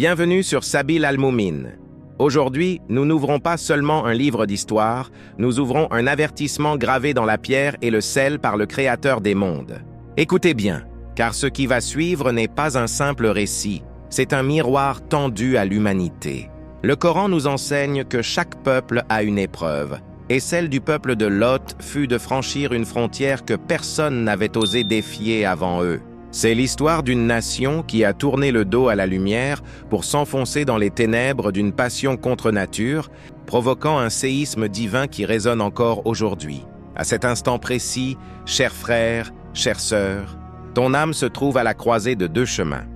Bienvenue sur Sabil Al-Moumin. Aujourd'hui, nous n'ouvrons pas seulement un livre d'histoire, nous ouvrons un avertissement gravé dans la pierre et le sel par le Créateur des mondes. Écoutez bien, car ce qui va suivre n'est pas un simple récit, c'est un miroir tendu à l'humanité. Le Coran nous enseigne que chaque peuple a une épreuve, et celle du peuple de Lot fut de franchir une frontière que personne n'avait osé défier avant eux. C'est l'histoire d'une nation qui a tourné le dos à la lumière pour s'enfoncer dans les ténèbres d'une passion contre nature, provoquant un séisme divin qui résonne encore aujourd'hui. À cet instant précis, chers frères, chères sœurs, ton âme se trouve à la croisée de deux chemins.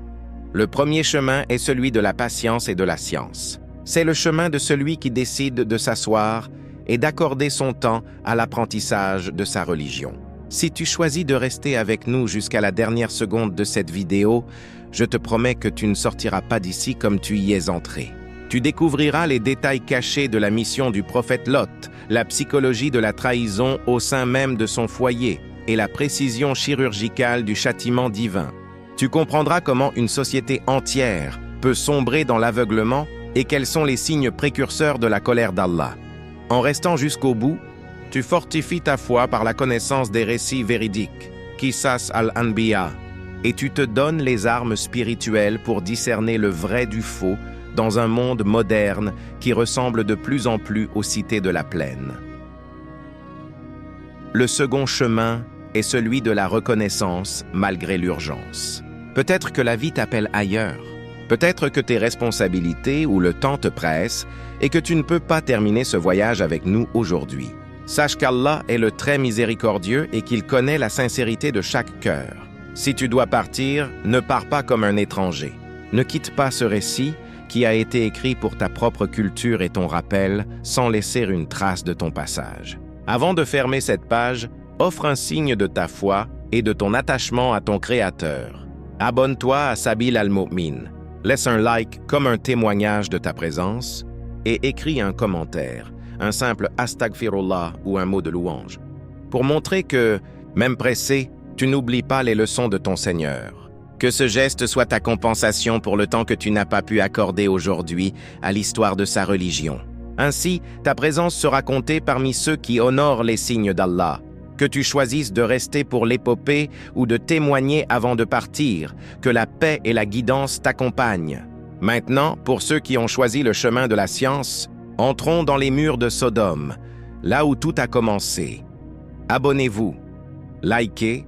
Le premier chemin est celui de la patience et de la science. C'est le chemin de celui qui décide de s'asseoir et d'accorder son temps à l'apprentissage de sa religion. Si tu choisis de rester avec nous jusqu'à la dernière seconde de cette vidéo, je te promets que tu ne sortiras pas d'ici comme tu y es entré. Tu découvriras les détails cachés de la mission du prophète Lot, la psychologie de la trahison au sein même de son foyer et la précision chirurgicale du châtiment divin. Tu comprendras comment une société entière peut sombrer dans l'aveuglement et quels sont les signes précurseurs de la colère d'Allah. En restant jusqu'au bout, tu fortifies ta foi par la connaissance des récits véridiques, Qisas al-Anbiya, et tu te donnes les armes spirituelles pour discerner le vrai du faux dans un monde moderne qui ressemble de plus en plus aux cités de la plaine. Le second chemin est celui de la reconnaissance malgré l'urgence. Peut-être que la vie t'appelle ailleurs. Peut-être que tes responsabilités ou le temps te pressent et que tu ne peux pas terminer ce voyage avec nous aujourd'hui. Sache qu'Allah est le très miséricordieux et qu'il connaît la sincérité de chaque cœur. Si tu dois partir, ne pars pas comme un étranger. Ne quitte pas ce récit qui a été écrit pour ta propre culture et ton rappel sans laisser une trace de ton passage. Avant de fermer cette page, offre un signe de ta foi et de ton attachement à ton Créateur. Abonne-toi à Sabil Al-Moumin. Laisse un like comme un témoignage de ta présence et écris un commentaire, un simple « Astaghfirullah » ou un mot de louange, pour montrer que, même pressé, tu n'oublies pas les leçons de ton Seigneur. Que ce geste soit ta compensation pour le temps que tu n'as pas pu accorder aujourd'hui à l'histoire de sa religion. Ainsi, ta présence sera comptée parmi ceux qui honorent les signes d'Allah. Que tu choisisses de rester pour l'épopée ou de témoigner avant de partir, que la paix et la guidance t'accompagnent. Maintenant, pour ceux qui ont choisi le chemin de la science, entrons dans les murs de Sodome, là où tout a commencé. Abonnez-vous, likez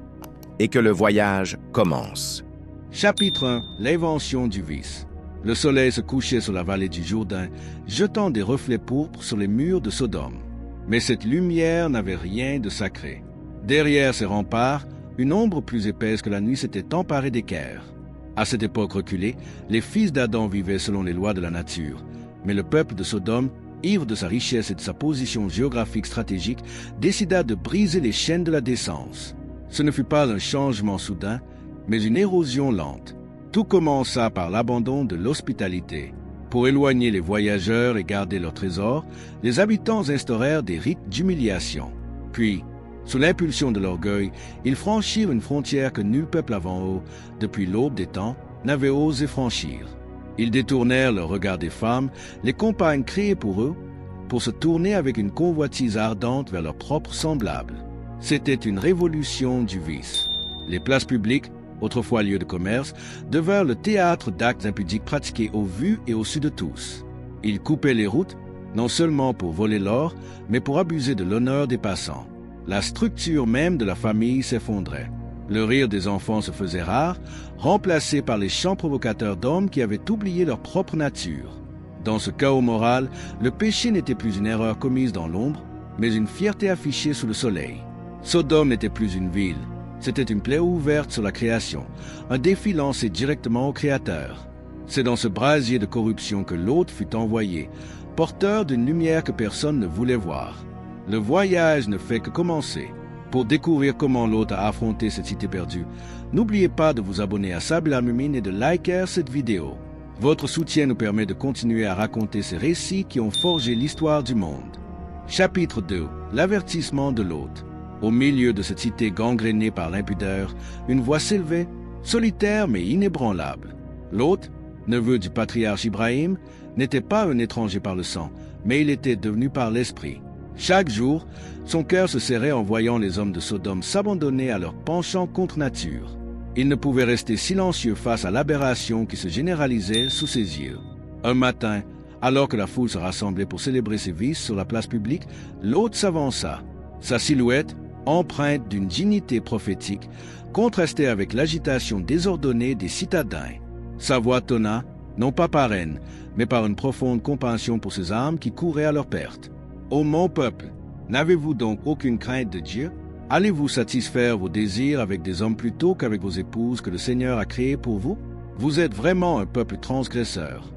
et que le voyage commence. Chapitre 1. L'invention du vice. Le soleil se couchait sur la vallée du Jourdain, jetant des reflets pourpres sur les murs de Sodome. Mais cette lumière n'avait rien de sacré. Derrière ces remparts, une ombre plus épaisse que la nuit s'était emparée des Caire. À cette époque reculée, les fils d'Adam vivaient selon les lois de la nature. Mais le peuple de Sodome, ivre de sa richesse et de sa position géographique stratégique, décida de briser les chaînes de la décence. Ce ne fut pas un changement soudain, mais une érosion lente. Tout commença par l'abandon de l'hospitalité. Pour éloigner les voyageurs et garder leurs trésors, les habitants instaurèrent des rites d'humiliation. Puis, sous l'impulsion de l'orgueil, ils franchirent une frontière que nul peuple avant eux, depuis l'aube des temps, n'avait osé franchir. Ils détournèrent le regard des femmes, les compagnes créées pour eux, pour se tourner avec une convoitise ardente vers leurs propres semblables. C'était une révolution du vice. Les places publiques, autrefois lieux de commerce, devinrent le théâtre d'actes impudiques pratiqués au vu et au su de tous. Ils coupaient les routes, non seulement pour voler l'or, mais pour abuser de l'honneur des passants. La structure même de la famille s'effondrait. Le rire des enfants se faisait rare, remplacé par les chants provocateurs d'hommes qui avaient oublié leur propre nature. Dans ce chaos moral, le péché n'était plus une erreur commise dans l'ombre, mais une fierté affichée sous le soleil. Sodome n'était plus une ville. C'était une plaie ouverte sur la création, un défi lancé directement au Créateur. C'est dans ce brasier de corruption que Lot fut envoyé, porteur d'une lumière que personne ne voulait voir. Le voyage ne fait que commencer. Pour découvrir comment Lot a affronté cette cité perdue, n'oubliez pas de vous abonner à Sabil Al-Moumin et de liker cette vidéo. Votre soutien nous permet de continuer à raconter ces récits qui ont forgé l'histoire du monde. Chapitre 2. L'avertissement de Lot. Au milieu de cette cité gangrénée par l'impudeur, une voix s'élevait, solitaire mais inébranlable. Lot, neveu du patriarche Ibrahim, n'était pas un étranger par le sang, mais il était devenu par l'esprit. Chaque jour, son cœur se serrait en voyant les hommes de Sodome s'abandonner à leur penchant contre nature. Il ne pouvait rester silencieux face à l'aberration qui se généralisait sous ses yeux. Un matin, alors que la foule se rassemblait pour célébrer ses vices sur la place publique, Lot s'avança. Sa silhouette, empreinte d'une dignité prophétique, contrastait avec l'agitation désordonnée des citadins. Sa voix tonna, non pas par haine, mais par une profonde compassion pour ces âmes qui couraient à leur perte. « Ô mon peuple, n'avez-vous donc aucune crainte de Dieu? Allez-vous satisfaire vos désirs avec des hommes plutôt qu'avec vos épouses que le Seigneur a créées pour vous? Vous êtes vraiment un peuple transgresseur. »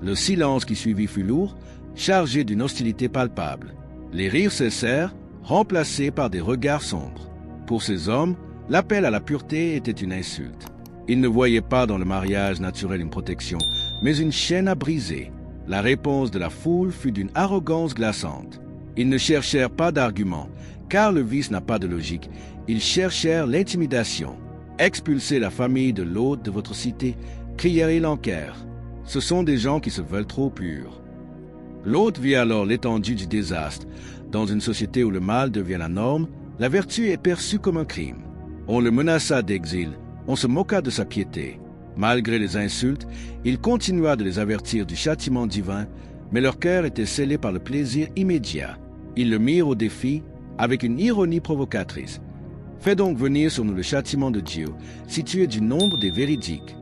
Le silence qui suivit fut lourd, chargé d'une hostilité palpable. Les rires cessèrent, remplacés par des regards sombres. Pour ces hommes, l'appel à la pureté était une insulte. Ils ne voyaient pas dans le mariage naturel une protection, mais une chaîne à briser. La réponse de la foule fut d'une arrogance glaçante. Ils ne cherchèrent pas d'arguments, car le vice n'a pas de logique. Ils cherchèrent l'intimidation. « Expulsez la famille de Lot de votre cité », crièrent-ils en chœur. Ce sont des gens qui se veulent trop purs. Lot vit alors l'étendue du désastre. Dans une société où le mal devient la norme, la vertu est perçue comme un crime. On le menaça d'exil, on se moqua de sa piété. Malgré les insultes, il continua de les avertir du châtiment divin, mais leur cœur était scellé par le plaisir immédiat. Ils le mirent au défi avec une ironie provocatrice. « Fais donc venir sur nous le châtiment de Dieu, si tu es du nombre des véridiques. »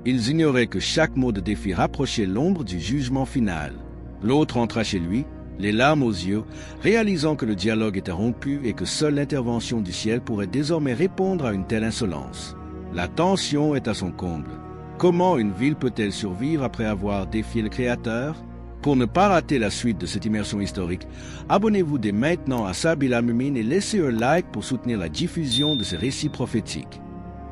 Ils ignoraient que chaque mot de défi rapprochait l'ombre du jugement final. L'autre rentra chez lui, les larmes aux yeux, réalisant que le dialogue était rompu et que seule l'intervention du ciel pourrait désormais répondre à une telle insolence. La tension est à son comble. Comment une ville peut-elle survivre après avoir défié le Créateur? Pour ne pas rater la suite de cette immersion historique, abonnez-vous dès maintenant à Sabila Al-Mumin et laissez un like pour soutenir la diffusion de ces récits prophétiques.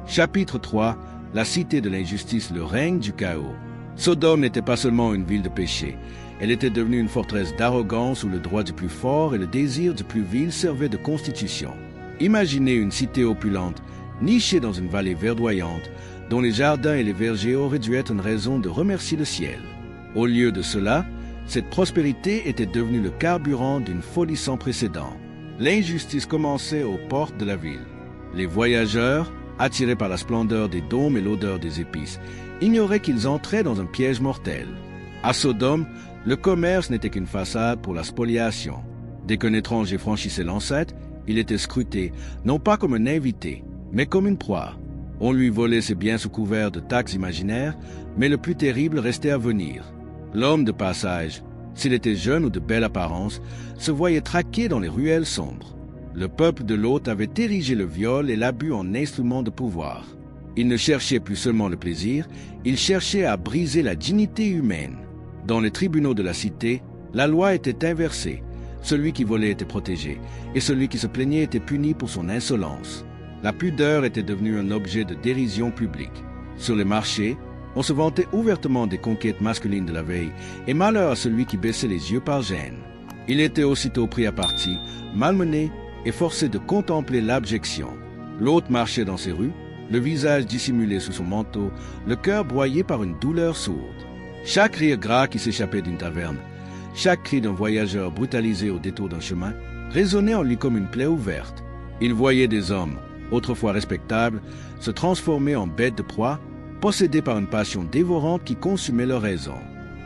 Chapitre 3. La cité de l'injustice, le règne du chaos. Sodome n'était pas seulement une ville de péché. Elle était devenue une forteresse d'arrogance où le droit du plus fort et le désir du plus vil servaient de constitution. Imaginez une cité opulente, nichée dans une vallée verdoyante, dont les jardins et les vergers auraient dû être une raison de remercier le ciel. Au lieu de cela, cette prospérité était devenue le carburant d'une folie sans précédent. L'injustice commençait aux portes de la ville. Les voyageurs, attirés par la splendeur des dômes et l'odeur des épices, ignoraient qu'ils entraient dans un piège mortel. À Sodome, le commerce n'était qu'une façade pour la spoliation. Dès qu'un étranger franchissait l'enceinte, il était scruté, non pas comme un invité, mais comme une proie. On lui volait ses biens sous couvert de taxes imaginaires, mais le plus terrible restait à venir. L'homme de passage, s'il était jeune ou de belle apparence, se voyait traqué dans les ruelles sombres. Le peuple de Lot avait érigé le viol et l'abus en instrument de pouvoir. Il ne cherchait plus seulement le plaisir, il cherchait à briser la dignité humaine. Dans les tribunaux de la cité, la loi était inversée. Celui qui volait était protégé, et celui qui se plaignait était puni pour son insolence. La pudeur était devenue un objet de dérision publique. Sur les marchés, on se vantait ouvertement des conquêtes masculines de la veille, et malheur à celui qui baissait les yeux par gêne. Il était aussitôt pris à partie, malmené et forcé de contempler l'abjection. L'autre marchait dans ses rues, le visage dissimulé sous son manteau, le cœur broyé par une douleur sourde. Chaque rire gras qui s'échappait d'une taverne, chaque cri d'un voyageur brutalisé au détour d'un chemin, résonnait en lui comme une plaie ouverte. Il voyait des hommes, autrefois respectables, se transformer en bêtes de proie, possédés par une passion dévorante qui consumait leur raison.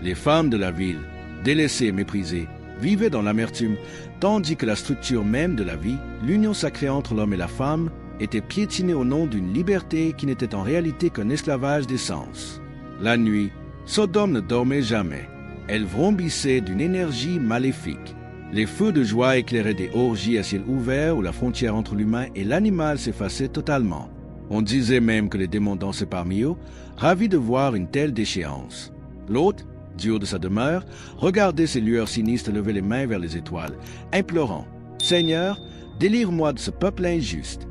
Les femmes de la ville, délaissées et méprisées, vivaient dans l'amertume, tandis que la structure même de la vie, l'union sacrée entre l'homme et la femme, était piétinée au nom d'une liberté qui n'était en réalité qu'un esclavage des sens. La nuit, Sodome ne dormait jamais. Elle vrombissait d'une énergie maléfique. Les feux de joie éclairaient des orgies à ciel ouvert où la frontière entre l'humain et l'animal s'effaçait totalement. On disait même que les démons dansaient parmi eux, ravis de voir une telle déchéance. L'autre, du haut de sa demeure, regardait ces lueurs sinistres lever les mains vers les étoiles, implorant « Seigneur, délivre-moi de ce peuple injuste ».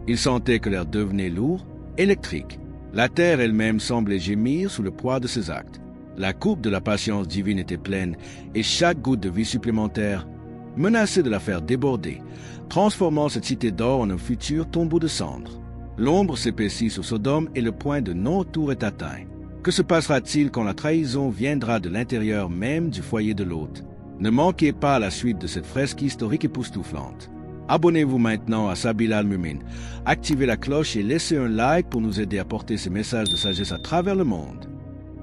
Il sentait que l'air devenait lourd, électrique. La terre elle-même semblait gémir sous le poids de ses actes. La coupe de la patience divine était pleine, et chaque goutte de vie supplémentaire menaçait de la faire déborder, transformant cette cité d'or en un futur tombeau de cendres. L'ombre s'épaissit sur Sodome et le point de non-retour est atteint. Que se passera-t-il quand la trahison viendra de l'intérieur même du foyer de l'hôte? Ne manquez pas la suite de cette fresque historique époustouflante. Abonnez-vous maintenant à Sabila Al-Mumin, activez la cloche et laissez un like pour nous aider à porter ces messages de sagesse à travers le monde.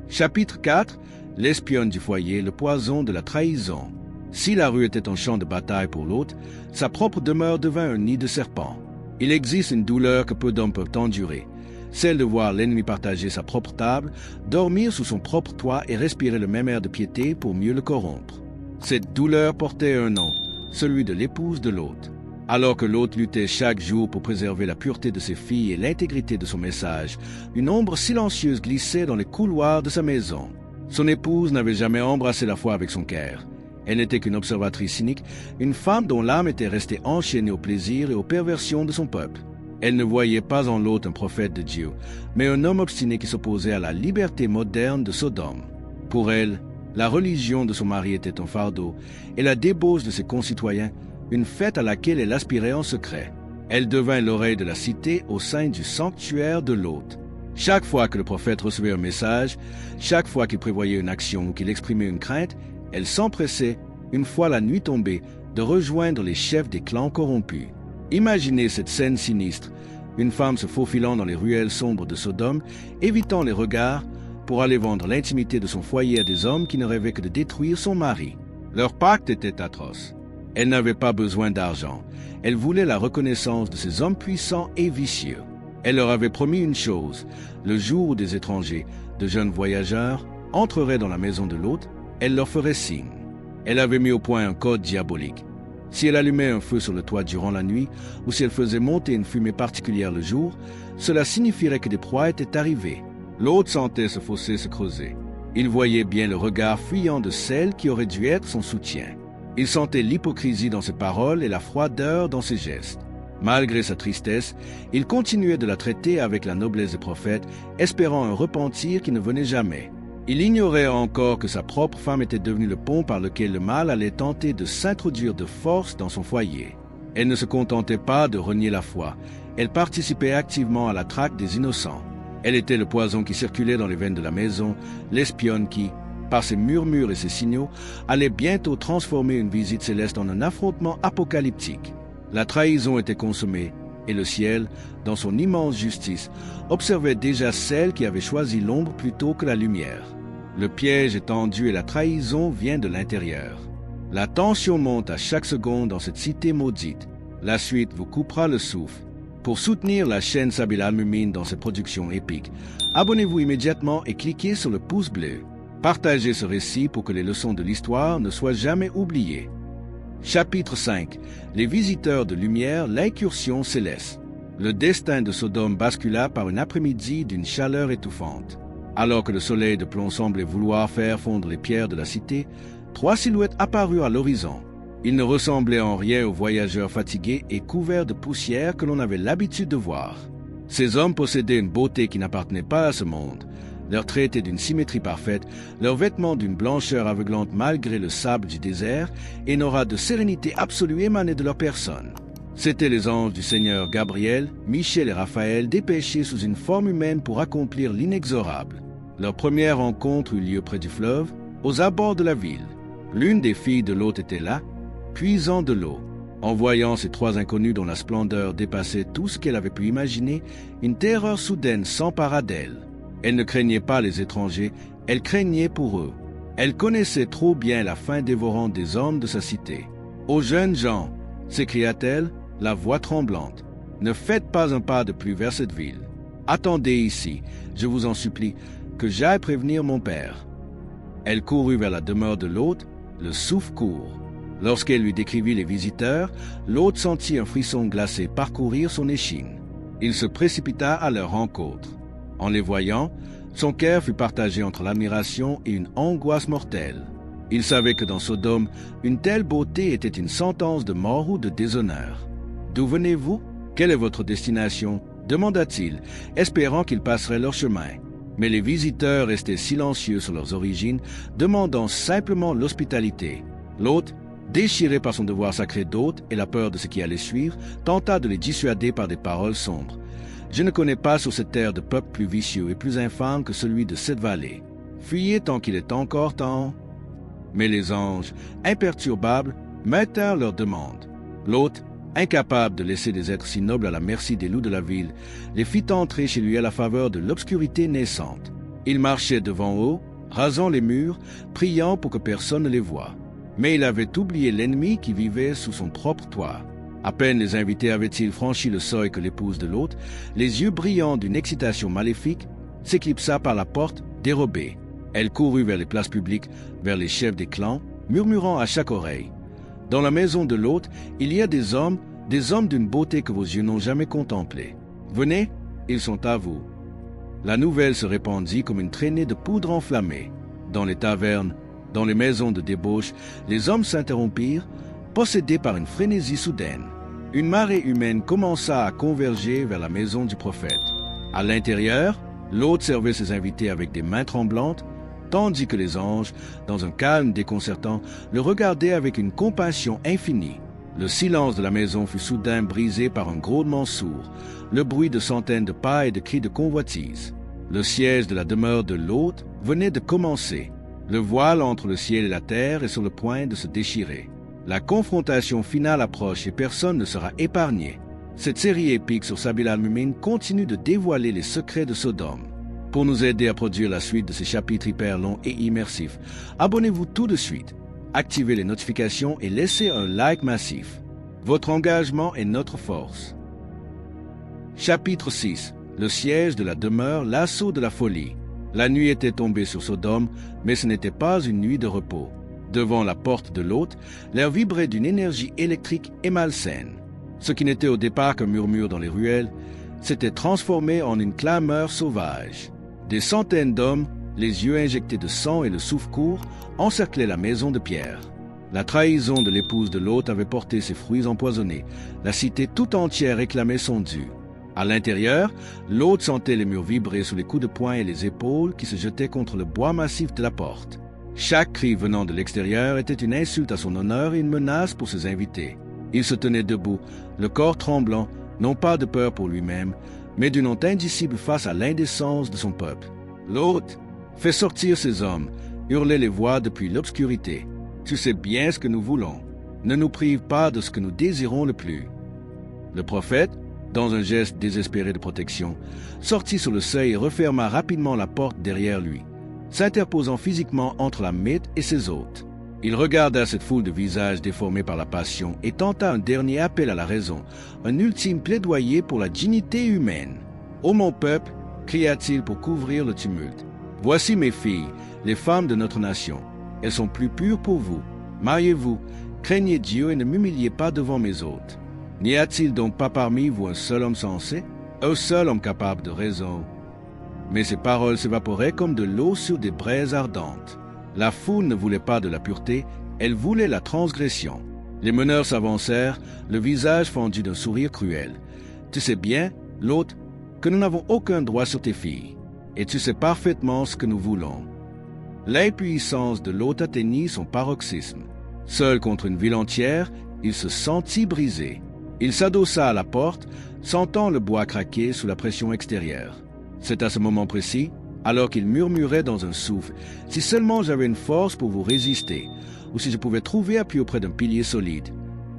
Chapitre 4. L'espionne du foyer, le poison de la trahison. Si la rue était un champ de bataille pour l'hôte, sa propre demeure devint un nid de serpents. Il existe une douleur que peu d'hommes peuvent endurer, celle de voir l'ennemi partager sa propre table, dormir sous son propre toit et respirer le même air de piété pour mieux le corrompre. Cette douleur portait un nom, celui de l'épouse de l'hôte. Alors que l'hôte luttait chaque jour pour préserver la pureté de ses filles et l'intégrité de son message, une ombre silencieuse glissait dans les couloirs de sa maison. Son épouse n'avait jamais embrassé la foi avec son cœur. Elle n'était qu'une observatrice cynique, une femme dont l'âme était restée enchaînée au plaisir et aux perversions de son peuple. Elle ne voyait pas en l'hôte un prophète de Dieu, mais un homme obstiné qui s'opposait à la liberté moderne de Sodome. Pour elle, la religion de son mari était un fardeau, et la débauche de ses concitoyens, une fête à laquelle elle aspirait en secret. Elle devint l'oreille de la cité au sein du sanctuaire de l'hôte. Chaque fois que le prophète recevait un message, chaque fois qu'il prévoyait une action ou qu'il exprimait une crainte, elle s'empressait, une fois la nuit tombée, de rejoindre les chefs des clans corrompus. Imaginez cette scène sinistre, une femme se faufilant dans les ruelles sombres de Sodome, évitant les regards, pour aller vendre l'intimité de son foyer à des hommes qui ne rêvaient que de détruire son mari. Leur pacte était atroce. Elle n'avait pas besoin d'argent. Elle voulait la reconnaissance de ces hommes puissants et vicieux. Elle leur avait promis une chose, le jour où des étrangers, de jeunes voyageurs, entreraient dans la maison de l'hôte, elle leur ferait signe. Elle avait mis au point un code diabolique. Si elle allumait un feu sur le toit durant la nuit, ou si elle faisait monter une fumée particulière le jour, cela signifierait que des proies étaient arrivées. L'hôte sentait ce fossé se creuser. Il voyait bien le regard fuyant de celle qui aurait dû être son soutien. Il sentait l'hypocrisie dans ses paroles et la froideur dans ses gestes. Malgré sa tristesse, il continuait de la traiter avec la noblesse des prophètes, espérant un repentir qui ne venait jamais. Il ignorait encore que sa propre femme était devenue le pont par lequel le mal allait tenter de s'introduire de force dans son foyer. Elle ne se contentait pas de renier la foi, elle participait activement à la traque des innocents. Elle était le poison qui circulait dans les veines de la maison, l'espionne qui, par ses murmures et ses signaux, allait bientôt transformer une visite céleste en un affrontement apocalyptique. La trahison était consommée, et le ciel, dans son immense justice, observait déjà celle qui avait choisi l'ombre plutôt que la lumière. Le piège est tendu et la trahison vient de l'intérieur. La tension monte à chaque seconde dans cette cité maudite. La suite vous coupera le souffle. Pour soutenir la chaîne Sabila Al-Mumin dans ses productions épiques, abonnez-vous immédiatement et cliquez sur le pouce bleu. Partagez ce récit pour que les leçons de l'histoire ne soient jamais oubliées. Chapitre 5. Les visiteurs de lumière, l'incursion céleste. Le destin de Sodome bascula par une après-midi d'une chaleur étouffante. Alors que le soleil de plomb semblait vouloir faire fondre les pierres de la cité, 3 silhouettes apparurent à l'horizon. Ils ne ressemblaient en rien aux voyageurs fatigués et couverts de poussière que l'on avait l'habitude de voir. Ces hommes possédaient une beauté qui n'appartenait pas à ce monde. Leurs traits étaient d'une symétrie parfaite, leurs vêtements d'une blancheur aveuglante malgré le sable du désert, et une aura de sérénité absolue émanait de leur personne. C'étaient les anges du Seigneur Gabriel, Michel et Raphaël dépêchés sous une forme humaine pour accomplir l'inexorable. Leur première rencontre eut lieu près du fleuve, aux abords de la ville. L'une des filles de l'hôte était là, puisant de l'eau. En voyant ces 3 inconnus dont la splendeur dépassait tout ce qu'elle avait pu imaginer, une terreur soudaine s'empara d'elle. Elle ne craignait pas les étrangers, elle craignait pour eux. Elle connaissait trop bien la faim dévorante des hommes de sa cité. « Aux jeunes gens !» s'écria-t-elle, la voix tremblante. « Ne faites pas un pas de plus vers cette ville. Attendez ici, je vous en supplie, que j'aille prévenir mon père. » Elle courut vers la demeure de l'hôte, le souffle court. Lorsqu'elle lui décrivit les visiteurs, l'hôte sentit un frisson glacé parcourir son échine. Il se précipita à leur rencontre. En les voyant, son cœur fut partagé entre l'admiration et une angoisse mortelle. Il savait que dans Sodome, une telle beauté était une sentence de mort ou de déshonneur. « D'où venez-vous? Quelle est votre destination ?» demanda-t-il, espérant qu'ils passeraient leur chemin. Mais les visiteurs restaient silencieux sur leurs origines, demandant simplement l'hospitalité. L'hôte, déchiré par son devoir sacré d'hôte et la peur de ce qui allait suivre, tenta de les dissuader par des paroles sombres. Je ne connais pas sur cette terre de peuple plus vicieux et plus infâme que celui de cette vallée. Fuyez tant qu'il est encore temps. » Mais les anges, imperturbables, maintinrent leur demande. L'hôte, incapable de laisser des êtres si nobles à la merci des loups de la ville, les fit entrer chez lui à la faveur de l'obscurité naissante. Il marchait devant eux, rasant les murs, priant pour que personne ne les voie. Mais il avait oublié l'ennemi qui vivait sous son propre toit. À peine les invités avaient-ils franchi le seuil que l'épouse de l'hôte, les yeux brillants d'une excitation maléfique, s'éclipsa par la porte dérobée. Elle courut vers les places publiques, vers les chefs des clans, murmurant à chaque oreille. « Dans la maison de l'hôte, il y a des hommes d'une beauté que vos yeux n'ont jamais contemplée. Venez, ils sont à vous. » La nouvelle se répandit comme une traînée de poudre enflammée. Dans les tavernes, dans les maisons de débauche, les hommes s'interrompirent, possédés par une frénésie soudaine. Une marée humaine commença à converger vers la maison du prophète. À l'intérieur, l'hôte servait ses invités avec des mains tremblantes, tandis que les anges, dans un calme déconcertant, le regardaient avec une compassion infinie. Le silence de la maison fut soudain brisé par un grognement sourd, le bruit de centaines de pas et de cris de convoitise. Le siège de la demeure de l'hôte venait de commencer. Le voile entre le ciel et la terre est sur le point de se déchirer. La confrontation finale approche et personne ne sera épargné. Cette série épique sur Sabil al-Mumin continue de dévoiler les secrets de Sodome. Pour nous aider à produire la suite de ces chapitres hyper longs et immersifs, abonnez-vous tout de suite, activez les notifications et laissez un like massif. Votre engagement est notre force. Chapitre 6. Le siège de la demeure, l'assaut de la folie. La nuit était tombée sur Sodome, mais ce n'était pas une nuit de repos. Devant la porte de l'hôte, l'air vibrait d'une énergie électrique et malsaine. Ce qui n'était au départ qu'un murmure dans les ruelles, s'était transformé en une clameur sauvage. Des centaines d'hommes, les yeux injectés de sang et le souffle court, encerclaient la maison de pierre. La trahison de l'épouse de l'hôte avait porté ses fruits empoisonnés. La cité tout entière réclamait son dû. À l'intérieur, l'hôte sentait les murs vibrer sous les coups de poing et les épaules qui se jetaient contre le bois massif de la porte. Chaque cri venant de l'extérieur était une insulte à son honneur et une menace pour ses invités. Il se tenait debout, le corps tremblant, non pas de peur pour lui-même, mais d'une honte indicible face à l'indécence de son peuple. « L'hôte, fais sortir ces hommes !» hurlaient les voix depuis l'obscurité. « Tu sais bien ce que nous voulons. Ne nous prive pas de ce que nous désirons le plus. » Le prophète, dans un geste désespéré de protection, sortit sur le seuil et referma rapidement la porte derrière lui, s'interposant physiquement entre la Médite et ses hôtes. Il regarda cette foule de visages déformés par la passion et tenta un dernier appel à la raison, un ultime plaidoyer pour la dignité humaine. « Ô mon peuple !» cria-t-il pour couvrir le tumulte. « Voici mes filles, les femmes de notre nation. Elles sont plus pures pour vous. Mariez-vous, craignez Dieu et ne m'humiliez pas devant mes hôtes. N'y a-t-il donc pas parmi vous un seul homme sensé, un seul homme capable de raison ?» Mais ces paroles s'évaporaient comme de l'eau sur des braises ardentes. La foule ne voulait pas de la pureté, elle voulait la transgression. Les meneurs s'avancèrent, le visage fendu d'un sourire cruel. « Tu sais bien, l'hôte, que nous n'avons aucun droit sur tes filles, et tu sais parfaitement ce que nous voulons. » L'impuissance de l'hôte atteignit son paroxysme. Seul contre une ville entière, il se sentit brisé. Il s'adossa à la porte, sentant le bois craquer sous la pression extérieure. C'est à ce moment précis, alors qu'il murmurait dans un souffle, « Si seulement j'avais une force pour vous résister, ou si je pouvais trouver appui auprès d'un pilier solide, »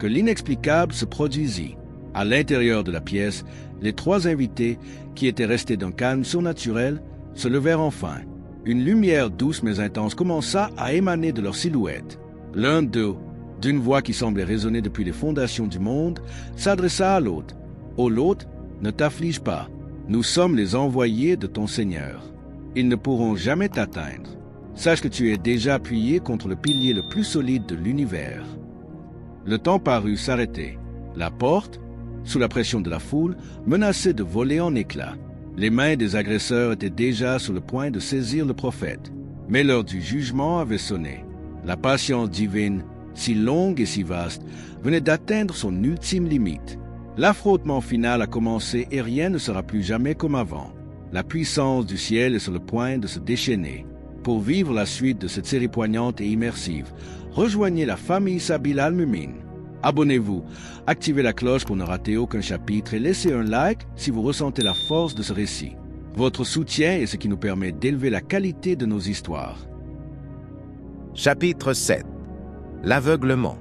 que l'inexplicable se produisit. À l'intérieur de la pièce, les trois invités, qui étaient restés d'un calme surnaturel, se levèrent enfin. Une lumière douce mais intense commença à émaner de leurs silhouettes. L'un d'eux, d'une voix qui semblait résonner depuis les fondations du monde, s'adressa à l'autre. « Ô l'autre, ne t'afflige pas. Nous sommes les envoyés de ton Seigneur. Ils ne pourront jamais t'atteindre. Sache que tu es déjà appuyé contre le pilier le plus solide de l'univers. » Le temps parut s'arrêter. La porte, sous la pression de la foule, menaçait de voler en éclats. Les mains des agresseurs étaient déjà sur le point de saisir le prophète. Mais l'heure du jugement avait sonné. La patience divine, si longue et si vaste, venait d'atteindre son ultime limite. L'affrontement final a commencé et rien ne sera plus jamais comme avant. La puissance du ciel est sur le point de se déchaîner. Pour vivre la suite de cette série poignante et immersive, rejoignez la famille Sabil al-Mumin. Abonnez-vous, activez la cloche pour ne rater aucun chapitre et laissez un like si vous ressentez la force de ce récit. Votre soutien est ce qui nous permet d'élever la qualité de nos histoires. Chapitre 7. L'aveuglement.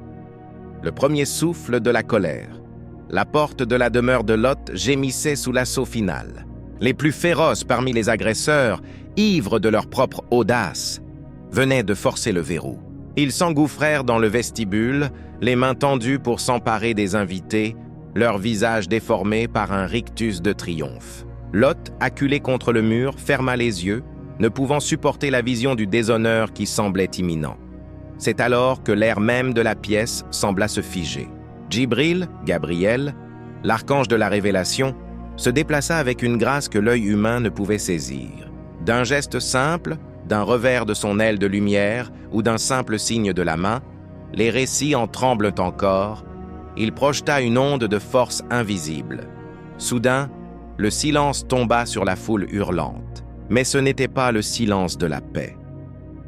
Le premier souffle de la colère. La porte de la demeure de Lot gémissait sous l'assaut final. Les plus féroces parmi les agresseurs, ivres de leur propre audace, venaient de forcer le verrou. Ils s'engouffrèrent dans le vestibule, les mains tendues pour s'emparer des invités, leurs visages déformés par un rictus de triomphe. Lot, acculé contre le mur, ferma les yeux, ne pouvant supporter la vision du déshonneur qui semblait imminent. C'est alors que l'air même de la pièce sembla se figer. Djibril, Gabriel, l'archange de la révélation, se déplaça avec une grâce que l'œil humain ne pouvait saisir. D'un geste simple, d'un revers de son aile de lumière ou d'un simple signe de la main, les récits en tremblent encore, il projeta une onde de force invisible. Soudain, le silence tomba sur la foule hurlante. Mais ce n'était pas le silence de la paix.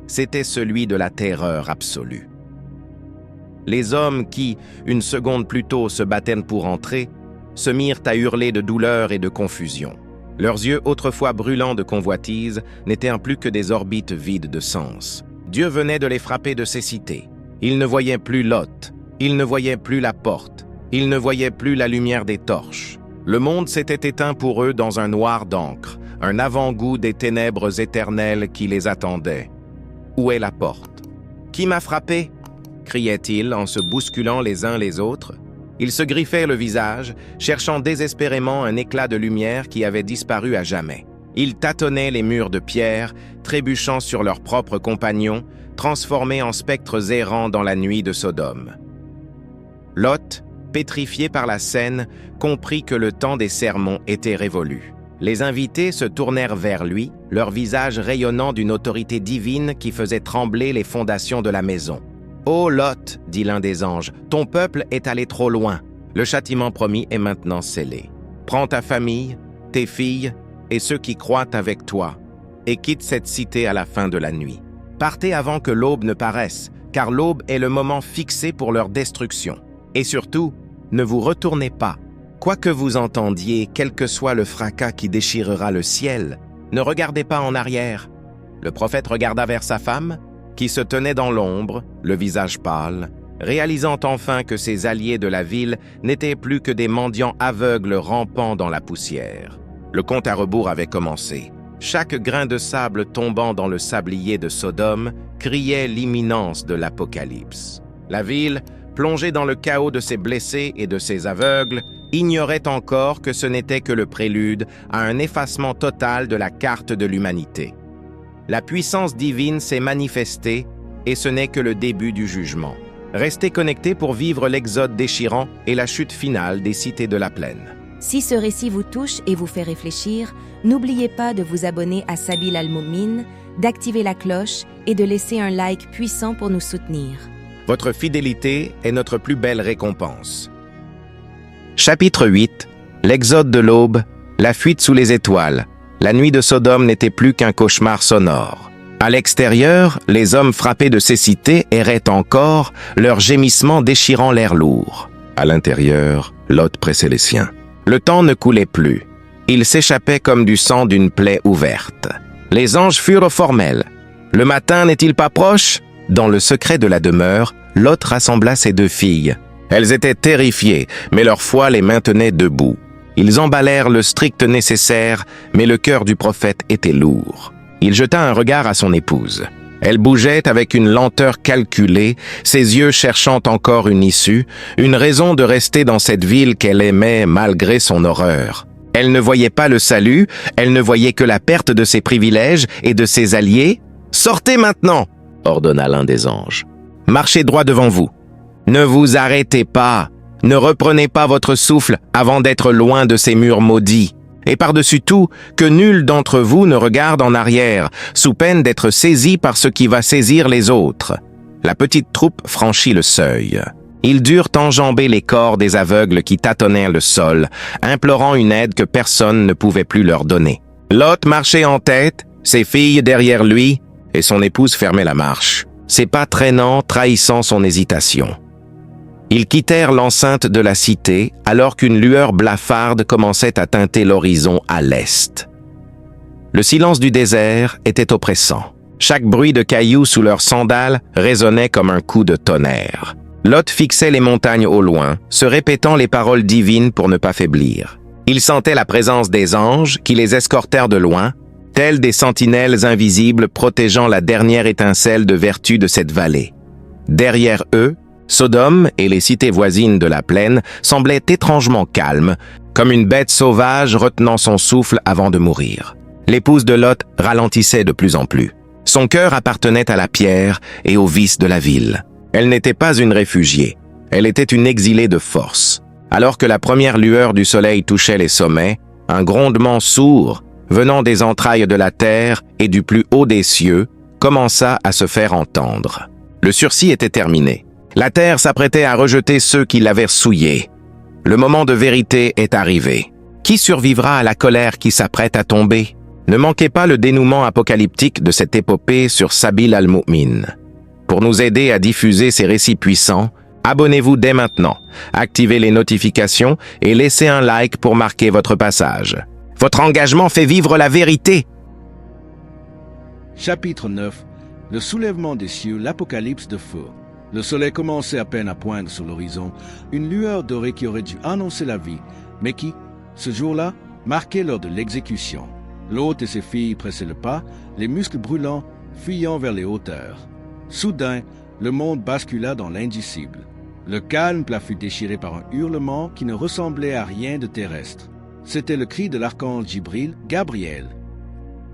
C'était celui de la terreur absolue. Les hommes qui, une seconde plus tôt, se battaient pour entrer, se mirent à hurler de douleur et de confusion. Leurs yeux, autrefois brûlants de convoitise, n'étaient plus que des orbites vides de sens. Dieu venait de les frapper de cécité. Ils ne voyaient plus Lot, ils ne voyaient plus la porte, ils ne voyaient plus la lumière des torches. Le monde s'était éteint pour eux dans un noir d'encre, un avant-goût des ténèbres éternelles qui les attendaient. Où est la porte? Qui m'a frappé? Criaient-ils en se bousculant les uns les autres. Ils se griffaient le visage, cherchant désespérément un éclat de lumière qui avait disparu à jamais. Ils tâtonnaient les murs de pierre, trébuchant sur leurs propres compagnons, transformés en spectres errants dans la nuit de Sodome. Lot, pétrifié par la scène, comprit que le temps des sermons était révolu. Les invités se tournèrent vers lui, leur visage rayonnant d'une autorité divine qui faisait trembler les fondations de la maison. « Ô Lot, dit l'un des anges, ton peuple est allé trop loin. Le châtiment promis est maintenant scellé. Prends ta famille, tes filles et ceux qui croient avec toi, et quitte cette cité à la fin de la nuit. Partez avant que l'aube ne paraisse, car l'aube est le moment fixé pour leur destruction. Et surtout, ne vous retournez pas. Quoi que vous entendiez, quel que soit le fracas qui déchirera le ciel, ne regardez pas en arrière. » Le prophète regarda vers sa femme, qui se tenait dans l'ombre, le visage pâle, réalisant enfin que ses alliés de la ville n'étaient plus que des mendiants aveugles rampant dans la poussière. Le compte à rebours avait commencé. Chaque grain de sable tombant dans le sablier de Sodome criait l'imminence de l'apocalypse. La ville, plongée dans le chaos de ses blessés et de ses aveugles, ignorait encore que ce n'était que le prélude à un effacement total de la carte de l'humanité. La puissance divine s'est manifestée et ce n'est que le début du jugement. Restez connectés pour vivre l'exode déchirant et la chute finale des cités de la plaine. Si ce récit vous touche et vous fait réfléchir, n'oubliez pas de vous abonner à Sabil Al-Moumine, d'activer la cloche et de laisser un like puissant pour nous soutenir. Votre fidélité est notre plus belle récompense. Chapitre 8. L'exode de l'aube, la fuite sous les étoiles. La nuit de Sodome n'était plus qu'un cauchemar sonore. À l'extérieur, les hommes frappés de cécité erraient encore, leurs gémissements déchirant l'air lourd. À l'intérieur, Lot pressait les siens. Le temps ne coulait plus. Il s'échappait comme du sang d'une plaie ouverte. Les anges furent formels. Le matin n'est-il pas proche? Dans le secret de la demeure, Lot rassembla ses deux filles. Elles étaient terrifiées, mais leur foi les maintenait debout. Ils emballèrent le strict nécessaire, mais le cœur du prophète était lourd. Il jeta un regard à son épouse. Elle bougeait avec une lenteur calculée, ses yeux cherchant encore une issue, une raison de rester dans cette ville qu'elle aimait malgré son horreur. Elle ne voyait pas le salut, elle ne voyait que la perte de ses privilèges et de ses alliés. « Sortez maintenant !» ordonna l'un des anges. « Marchez droit devant vous. Ne vous arrêtez pas. Ne reprenez pas votre souffle avant d'être loin de ces murs maudits. Et par-dessus tout, que nul d'entre vous ne regarde en arrière, sous peine d'être saisi par ce qui va saisir les autres. » La petite troupe franchit le seuil. Ils durent enjamber les corps des aveugles qui tâtonnèrent le sol, implorant une aide que personne ne pouvait plus leur donner. Lot marchait en tête, ses filles derrière lui, et son épouse fermait la marche, ses pas traînants trahissant son hésitation. Ils quittèrent l'enceinte de la cité alors qu'une lueur blafarde commençait à teinter l'horizon à l'est. Le silence du désert était oppressant. Chaque bruit de cailloux sous leurs sandales résonnait comme un coup de tonnerre. Lot fixait les montagnes au loin, se répétant les paroles divines pour ne pas faiblir. Il sentait la présence des anges qui les escortèrent de loin, tels des sentinelles invisibles protégeant la dernière étincelle de vertu de cette vallée. Derrière eux, Sodome et les cités voisines de la plaine semblaient étrangement calmes, comme une bête sauvage retenant son souffle avant de mourir. L'épouse de Lot ralentissait de plus en plus. Son cœur appartenait à la pierre et aux vices de la ville. Elle n'était pas une réfugiée, elle était une exilée de force. Alors que la première lueur du soleil touchait les sommets, un grondement sourd, venant des entrailles de la terre et du plus haut des cieux, commença à se faire entendre. Le sursis était terminé. La terre s'apprêtait à rejeter ceux qui l'avaient souillée. Le moment de vérité est arrivé. Qui survivra à la colère qui s'apprête à tomber? Ne manquez pas le dénouement apocalyptique de cette épopée sur Sabil al-Mu'min. Pour nous aider à diffuser ces récits puissants, abonnez-vous dès maintenant, activez les notifications et laissez un like pour marquer votre passage. Votre engagement fait vivre la vérité. Chapitre 9. Le soulèvement des cieux, l'apocalypse de feu. Le soleil commençait à peine à poindre sur l'horizon, une lueur dorée qui aurait dû annoncer la vie, mais qui, ce jour-là, marquait l'heure de l'exécution. L'hôte et ses filles pressaient le pas, les muscles brûlants, fuyant vers les hauteurs. Soudain, le monde bascula dans l'indicible. Le calme plat fut déchiré par un hurlement qui ne ressemblait à rien de terrestre. C'était le cri de l'archange Jibril, Gabriel.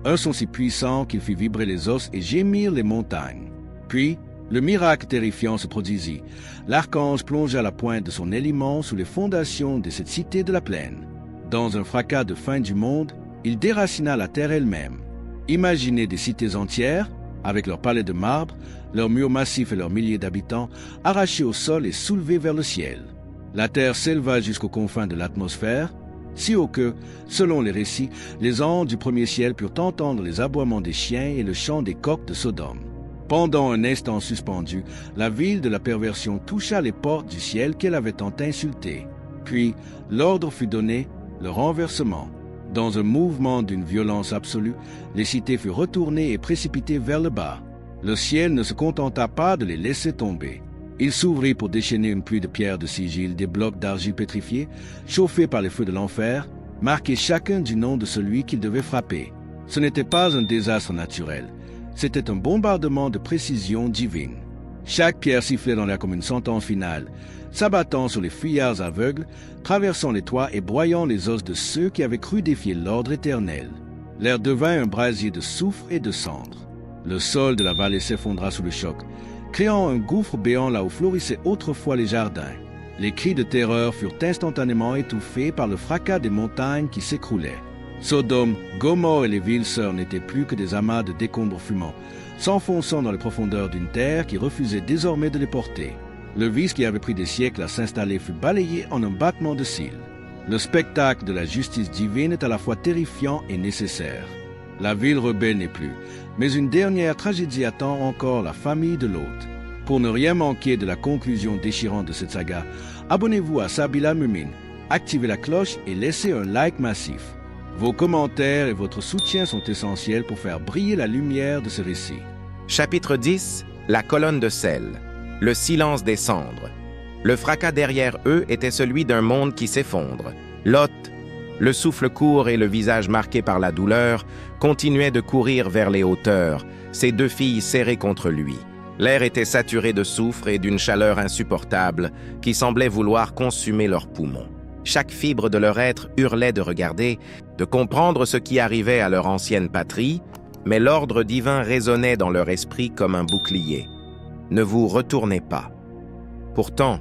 Un son si puissant qu'il fit vibrer les os et gémir les montagnes. Puis, le miracle terrifiant se produisit. L'archange plongea la pointe de son élément sous les fondations de cette cité de la plaine. Dans un fracas de fin du monde, il déracina la terre elle-même. Imaginez des cités entières, avec leurs palais de marbre, leurs murs massifs et leurs milliers d'habitants, arrachés au sol et soulevés vers le ciel. La terre s'éleva jusqu'aux confins de l'atmosphère, si haut que, selon les récits, les anges du premier ciel purent entendre les aboiements des chiens et le chant des coqs de Sodome. Pendant un instant suspendu, la ville de la perversion toucha les portes du ciel qu'elle avait tant insultées. Puis, l'ordre fut donné, le renversement. Dans un mouvement d'une violence absolue, les cités furent retournées et précipitées vers le bas. Le ciel ne se contenta pas de les laisser tomber. Il s'ouvrit pour déchaîner une pluie de pierres de sigil, des blocs d'argile pétrifiés, chauffés par les feux de l'enfer, marqués chacun du nom de celui qu'il devait frapper. Ce n'était pas un désastre naturel, c'était un bombardement de précision divine. Chaque pierre sifflait dans l'air comme une sentence finale, s'abattant sur les fuyards aveugles, traversant les toits et broyant les os de ceux qui avaient cru défier l'ordre éternel. L'air devint un brasier de soufre et de cendres. Le sol de la vallée s'effondra sous le choc, créant un gouffre béant là où florissaient autrefois les jardins. Les cris de terreur furent instantanément étouffés par le fracas des montagnes qui s'écroulaient. Sodome, Gomorrhe et les villes sœurs n'étaient plus que des amas de décombres fumants, s'enfonçant dans les profondeurs d'une terre qui refusait désormais de les porter. Le vice qui avait pris des siècles à s'installer fut balayé en un battement de cils. Le spectacle de la justice divine est à la fois terrifiant et nécessaire. La ville rebelle n'est plus, mais une dernière tragédie attend encore la famille de l'hôte. Pour ne rien manquer de la conclusion déchirante de cette saga, abonnez-vous à Sabil al-Mu'min, activez la cloche et laissez un like massif. Vos commentaires et votre soutien sont essentiels pour faire briller la lumière de ce récit. Chapitre 10. La colonne de sel. Le silence des cendres. Le fracas derrière eux était celui d'un monde qui s'effondre. Lot, le souffle court et le visage marqué par la douleur, continuait de courir vers les hauteurs, ses deux filles serrées contre lui. L'air était saturé de soufre et d'une chaleur insupportable qui semblait vouloir consumer leurs poumons. Chaque fibre de leur être hurlait de regarder, de comprendre ce qui arrivait à leur ancienne patrie, mais l'ordre divin résonnait dans leur esprit comme un bouclier. Ne vous retournez pas. Pourtant,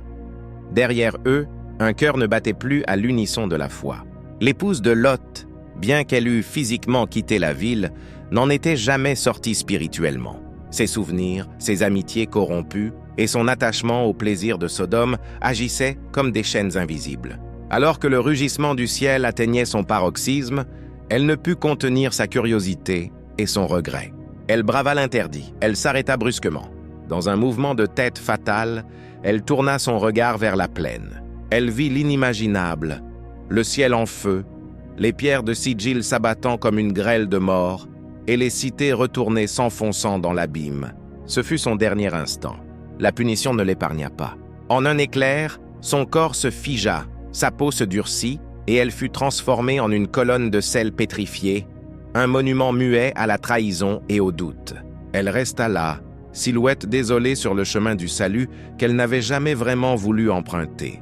derrière eux, un cœur ne battait plus à l'unisson de la foi. L'épouse de Lot, bien qu'elle eût physiquement quitté la ville, n'en était jamais sortie spirituellement. Ses souvenirs, ses amitiés corrompues et son attachement au plaisir de Sodome agissaient comme des chaînes invisibles. Alors que le rugissement du ciel atteignait son paroxysme, elle ne put contenir sa curiosité et son regret. Elle brava l'interdit, elle s'arrêta brusquement. Dans un mouvement de tête fatal, elle tourna son regard vers la plaine. Elle vit l'inimaginable, le ciel en feu, les pierres de sigil s'abattant comme une grêle de mort, et les cités retournées s'enfonçant dans l'abîme. Ce fut son dernier instant. La punition ne l'épargna pas. En un éclair, son corps se figea, sa peau se durcit, et elle fut transformée en une colonne de sel pétrifié, un monument muet à la trahison et au doute. Elle resta là, silhouette désolée sur le chemin du salut qu'elle n'avait jamais vraiment voulu emprunter.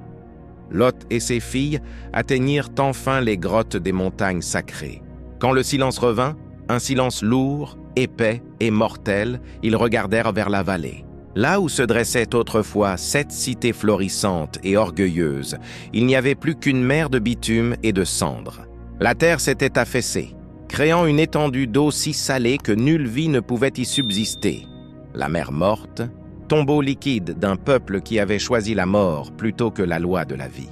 Lot et ses filles atteignirent enfin les grottes des montagnes sacrées. Quand le silence revint, un silence lourd, épais et mortel, ils regardèrent vers la vallée. Là où se dressaient autrefois 7 cités florissantes et orgueilleuses, il n'y avait plus qu'une mer de bitume et de cendres. La terre s'était affaissée, créant une étendue d'eau si salée que nulle vie ne pouvait y subsister. La mer morte, tombeau liquide d'un peuple qui avait choisi la mort plutôt que la loi de la vie.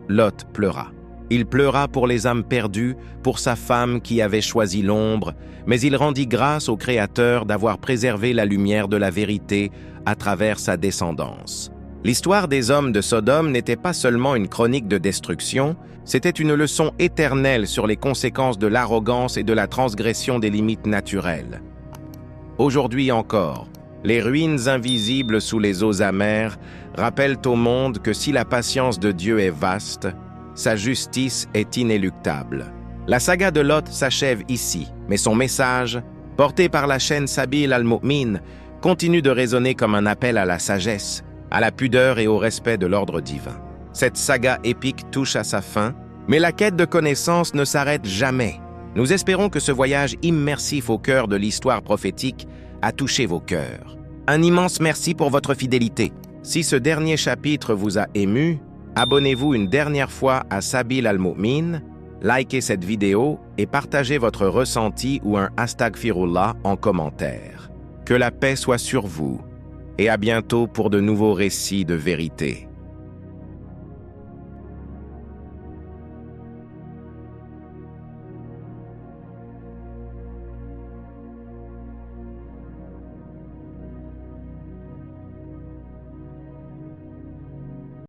Lot pleura. Il pleura pour les âmes perdues, pour sa femme qui avait choisi l'ombre, mais il rendit grâce au Créateur d'avoir préservé la lumière de la vérité à travers sa descendance. L'histoire des hommes de Sodome n'était pas seulement une chronique de destruction, c'était une leçon éternelle sur les conséquences de l'arrogance et de la transgression des limites naturelles. Aujourd'hui encore, les ruines invisibles sous les eaux amères rappellent au monde que si la patience de Dieu est vaste, sa justice est inéluctable. La saga de Lot s'achève ici, mais son message, porté par la chaîne Sabil al-Mu'min, continue de résonner comme un appel à la sagesse, à la pudeur et au respect de l'ordre divin. Cette saga épique touche à sa fin, mais la quête de connaissance ne s'arrête jamais. Nous espérons que ce voyage immersif au cœur de l'histoire prophétique a touché vos cœurs. Un immense merci pour votre fidélité. Si ce dernier chapitre vous a ému, abonnez-vous une dernière fois à Sabil al-Mu'min, likez cette vidéo et partagez votre ressenti ou un Astaghfirullah en commentaire. Que la paix soit sur vous et à bientôt pour de nouveaux récits de vérité.